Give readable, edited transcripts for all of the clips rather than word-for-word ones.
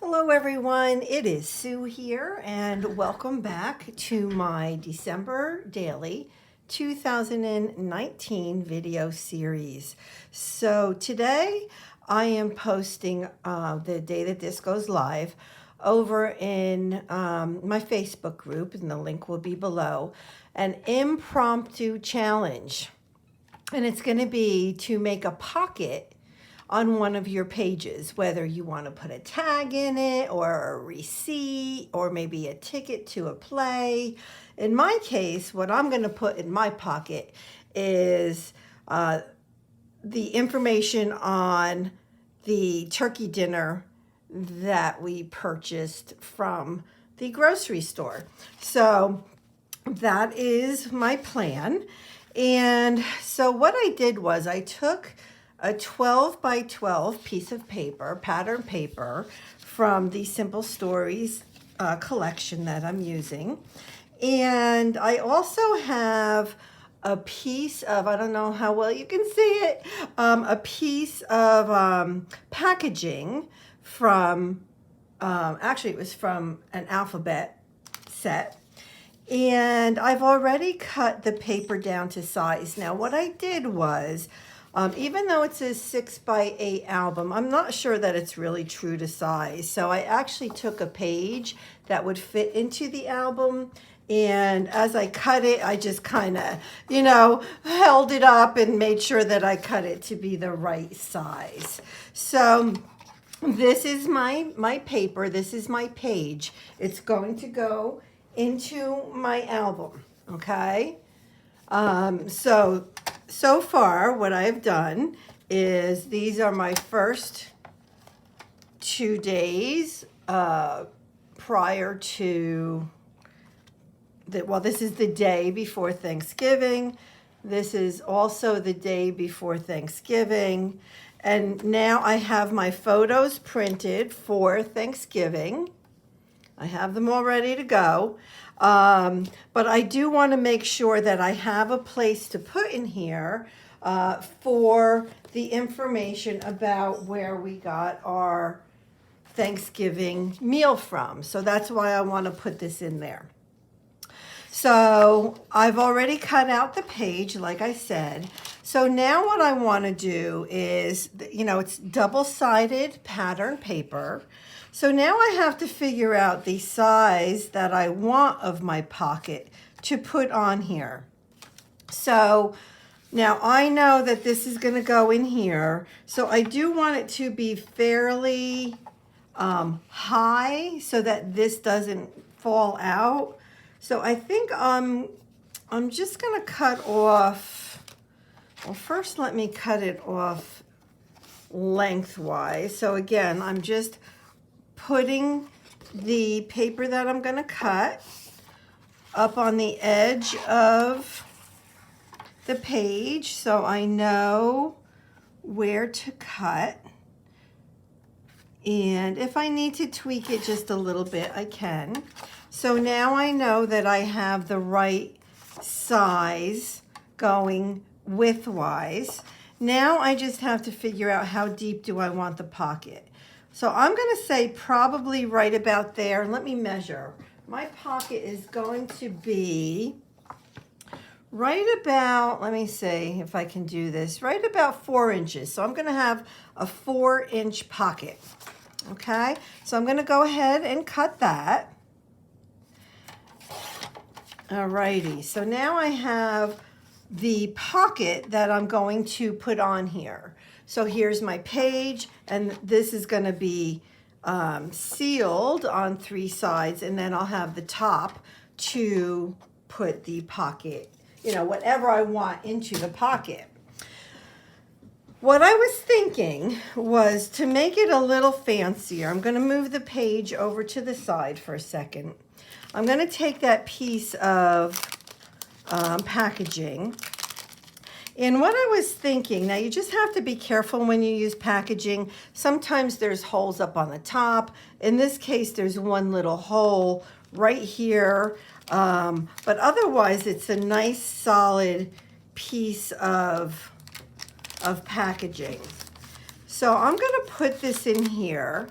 Hello everyone, it is Sue here and welcome back to my December Daily 2019 video series. So today I am posting the day that this goes live over in my Facebook group, and the link will be below, an impromptu challenge. And it's going to be to make a pocket on one of your pages, whether you want to put a tag in it or a receipt or maybe a ticket to a play. In my case, what I'm going to put in my pocket is the information on the turkey dinner that we purchased from the grocery store. So that is my plan. And so what I did was I took a 12 by 12 piece of paper, pattern paper, from the Simple Stories collection that I'm using. And I also have a piece of, I don't know how well you can see it, a piece of packaging from, actually it was from an alphabet set. And I've already cut the paper down to size. Now what I did was, even though it's a 6 by 8 album, I'm not sure that it's really true to size. So I actually took a page that would fit into the album, and as I cut it, I just kind of, held it up and made sure that I cut it to be the right size. So this is my paper, this is my page. It's going to go into my album, okay? So far, what I've done is these are my first 2 days prior to, this is the day before Thanksgiving. This is also the day before Thanksgiving. And now I have my photos printed for Thanksgiving. I have them all ready to go. But I do want to make sure that I have a place to put in here for the information about where we got our Thanksgiving meal from. So that's why I want to put this in there. So I've already cut out the page, like I said. So now what I want to do is, it's double-sided pattern paper. So now I have to figure out the size that I want of my pocket to put on here. So now I know that this is going to go in here. So I do want it to be fairly high so that this doesn't fall out. So I think I'm just going to cut off, well, first let me cut it off lengthwise. So again, I'm just putting the paper that I'm going to cut up on the edge of the page so I know where to cut. And if I need to tweak it just a little bit, I can. So now I know that I have the right size going widthwise. Now I just have to figure out how deep do I want the pocket. So I'm going to say probably right about there. Let me measure. My pocket is going to be right about, let me see if I can do this, right about 4 inches. So I'm going to have a 4-inch pocket. Okay, so I'm going to go ahead and cut that. Alrighty, so now I have the pocket that I'm going to put on here. So here's my page, and this is going to be sealed on 3 sides, and then I'll have the top to put the pocket, whatever I want into the pocket. What I was thinking was to make it a little fancier. I'm going to move the page over to the side for a second. I'm going to take that piece of packaging. And what I was thinking, now you just have to be careful when you use packaging. Sometimes there's holes up on the top. In this case, there's one little hole right here. But otherwise, it's a nice solid piece of packaging. So I'm going to put this in here.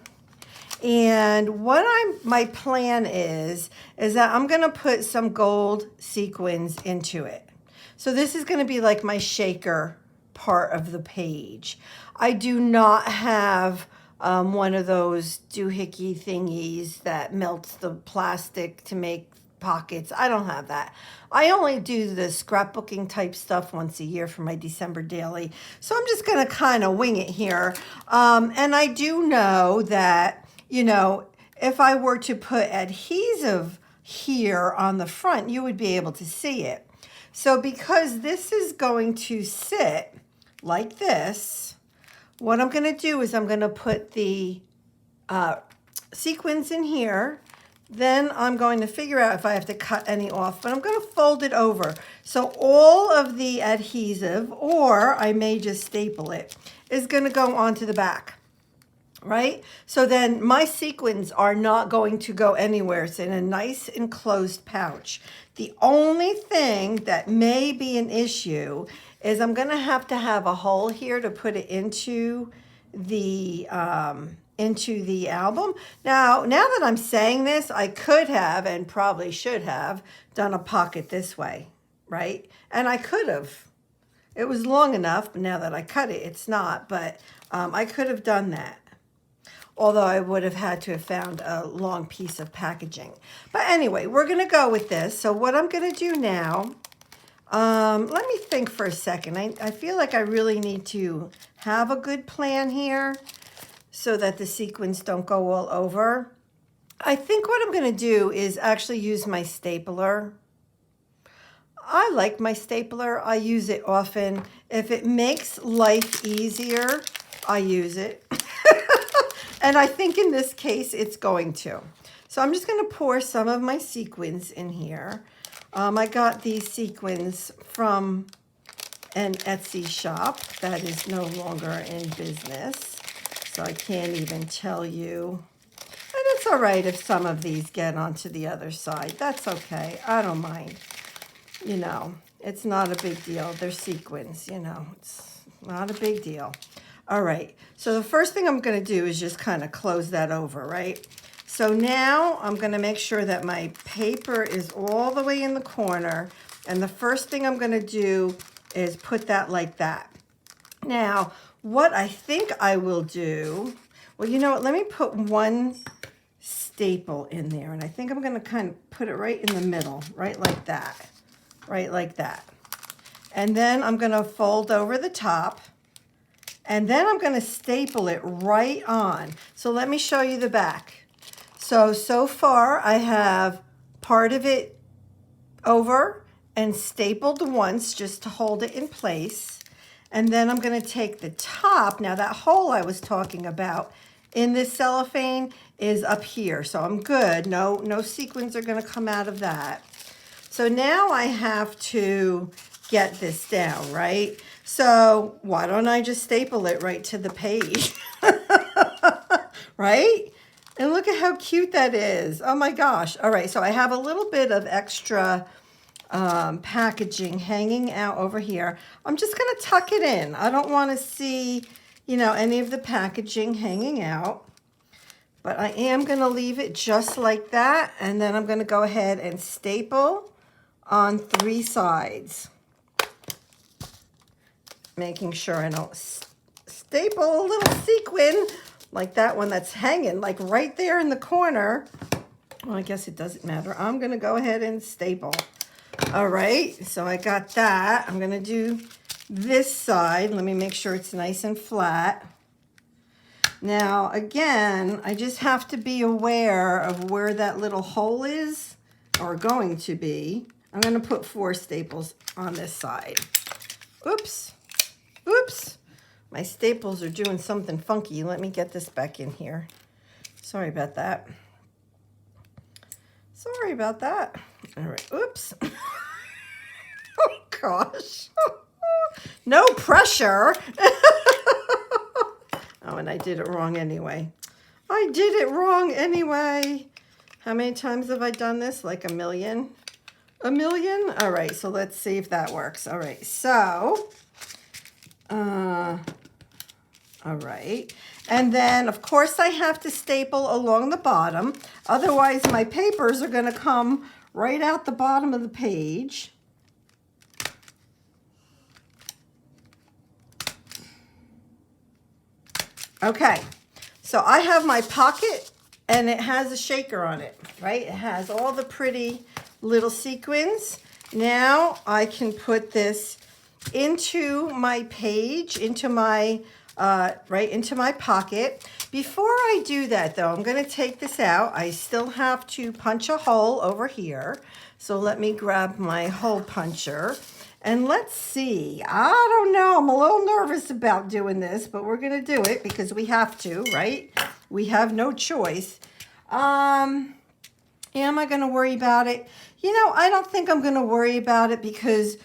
And what my plan is that I'm going to put some gold sequins into it. So this is going to be like my shaker part of the page. I do not have one of those doohickey thingies that melts the plastic to make pockets. I don't have that. I only do the scrapbooking type stuff once a year for my December daily. So I'm just going to kind of wing it here. And I do know that, you know, if I were to put adhesive here on the front, you would be able to see it. So because this is going to sit like this, what I'm going to do is I'm going to put the sequins in here. Then I'm going to figure out if I have to cut any off, but I'm going to fold it over. So all of the adhesive, or I may just staple it, is going to go onto the back, right? So then my sequins are not going to go anywhere. It's in a nice enclosed pouch. The only thing that may be an issue is I'm going to have a hole here to put it into the album. Now that I'm saying this, I could have and probably should have done a pocket this way, right? And I could have. It was long enough, but now that I cut it, it's not. But I could have done that. Although I would have had to have found a long piece of packaging. But anyway, we're going to go with this. So what I'm going to do now, let me think for a second. I feel like I really need to have a good plan here so that the sequins don't go all over. I think what I'm going to do is actually use my stapler. I like my stapler. I use it often. If it makes life easier, I use it. And I think in this case, it's going to. So I'm just going to pour some of my sequins in here. I got these sequins from an Etsy shop that is no longer in business. So I can't even tell you. And it's all right if some of these get onto the other side. That's okay. I don't mind. You know, it's not a big deal. They're sequins, you know. It's not a big deal. All right. So the first thing I'm going to do is just kind of close that over, right? So now I'm going to make sure that my paper is all the way in the corner. And the first thing I'm going to do is put that like that. Now, what I think I will do, well, you know what? Let me put one staple in there. And I think I'm going to kind of put it right in the middle, right like that. Right like that. And then I'm going to fold over the top. And then I'm going to staple it right on. So let me show you the back. So far I have part of it over and stapled once just to hold it in place. And then I'm going to take the top. Now that hole I was talking about in this cellophane is up here. So I'm good. No sequins are going to come out of that. So now I have to get this down, right? So why don't I just staple it right to the page? Right? And look at how cute that is. Oh my gosh. All right, so I have a little bit of extra packaging hanging out over here. I'm just going to tuck it in. I don't want to see, you know, any of the packaging hanging out. But I am going to leave it just like that. And then I'm going to go ahead and staple on 3 sides. Making sure I don't staple a little sequin like that one that's hanging like right there in the corner. Well, I guess it doesn't matter. I'm going to go ahead and staple. All right, so I got that. I'm going to do this side. Let me make sure it's nice and flat. Now, again, I just have to be aware of where that little hole is, or going to be. I'm going to put 4 staples on this side. Oops. Oops. My staples are doing something funky. Let me get this back in here. Sorry about that. Sorry about that. All right. Oops. Oh, gosh. No pressure. Oh, and I did it wrong anyway. I did it wrong anyway. How many times have I done this? Like a million? A million? All right, so let's see if that works. All right, so, all right. And then, of course, I have to staple along the bottom. Otherwise, my papers are going to come right out the bottom of the page. Okay, so I have my pocket, and it has a shaker on it, right? It has all the pretty little sequins. Now I can put this into my page, into my right into my pocket. Before I do that though, I'm going to take this out. I still have to punch a hole over here. So let me grab my hole puncher and let's see. I don't know, I'm a little nervous about doing this, but we're going to do it because we have to, right? We have no choice. Am I going to worry about it? You know, I don't think I'm going to worry about it because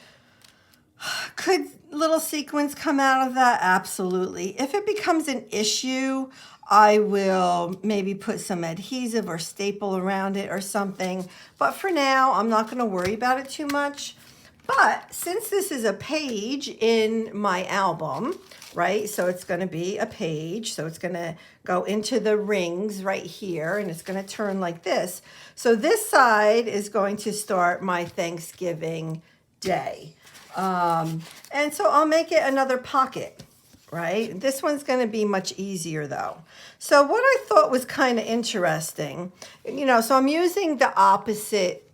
could little sequins come out of that? Absolutely. If it becomes an issue, I will maybe put some adhesive or staple around it or something. But for now, I'm not going to worry about it too much. But since this is a page in my album, right? So it's going to be a page. So it's going to go into the rings right here and it's going to turn like this. So this side is going to start my Thanksgiving Day. And so I'll make it another pocket, right? This one's going to be much easier though. So what I thought was kind of interesting, you know, so I'm using the opposite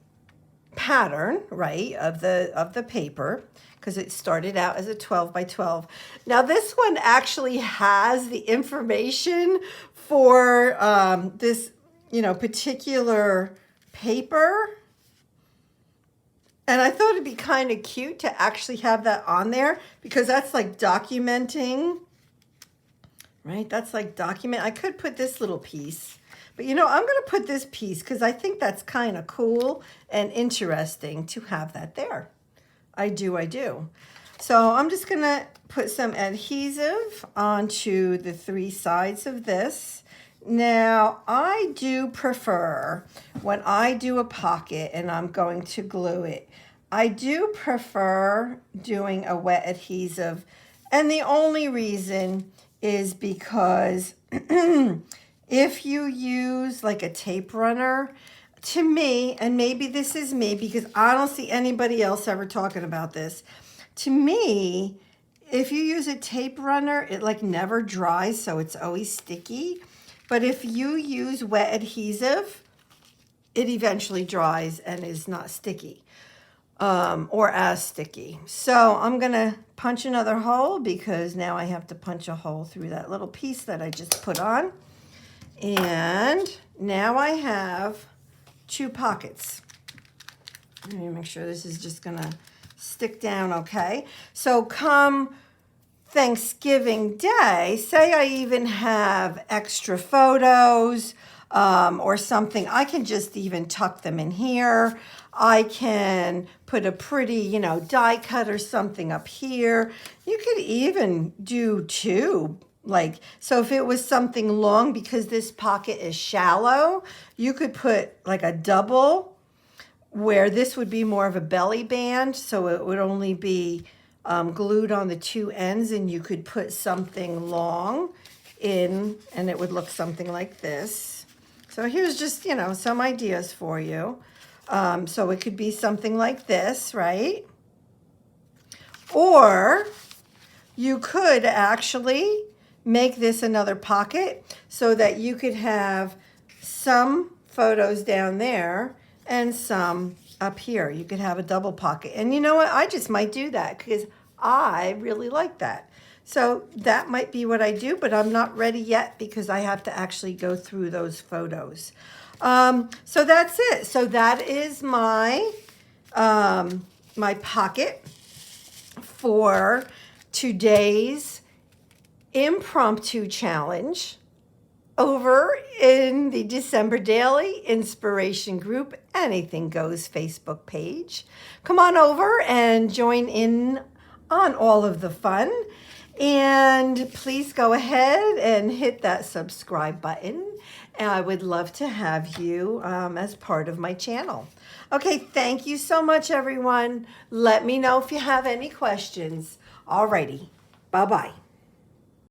pattern, right, of the paper because it started out as a 12 by 12. Now this one actually has the information for this, you know, particular paper. And I thought it'd be kind of cute to actually have that on there because that's like documenting, right? That's like document. I could put this little piece, but you know, I'm going to put this piece because I think that's kind of cool and interesting to have that there. I do. So I'm just going to put some adhesive onto the three sides of this. Now, I do prefer, when I do a pocket and I'm going to glue it, I do prefer doing a wet adhesive. And the only reason is because if you use like a tape runner, to me, and maybe this is me because I don't see anybody else ever talking about this, to me, if you use a tape runner, it like never dries, so it's always sticky. But if you use wet adhesive, it eventually dries and is not sticky or as sticky. So I'm going to punch another hole because now I have to punch a hole through that little piece that I just put on. And now I have two pockets. Let me make sure this is just going to stick down okay. So come Thanksgiving Day, say I even have extra photos or something, I can just even tuck them in here. I can put a pretty, you know, die cut or something up here. You could even do two, like, so if it was something long, because this pocket is shallow, you could put like a double where this would be more of a belly band, so it would only be glued on the two ends, and you could put something long in and it would look something like this. So here's just, you know, some ideas for you. So it could be something like this, right? Or you could actually make this another pocket so that you could have some photos down there and some up here. You could have a double pocket. And you know what? I just might do that because I really like that. So that might be what I do, but I'm not ready yet because I have to actually go through those photos. So that's it. So that is my my pocket for today's impromptu challenge over in the December Daily Inspiration Group Anything Goes Facebook page. Come on over and join in on all of the fun. And please go ahead and hit that subscribe button. And I would love to have you as part of my channel. Okay, thank you so much, everyone. Let me know if you have any questions. Alrighty, bye-bye.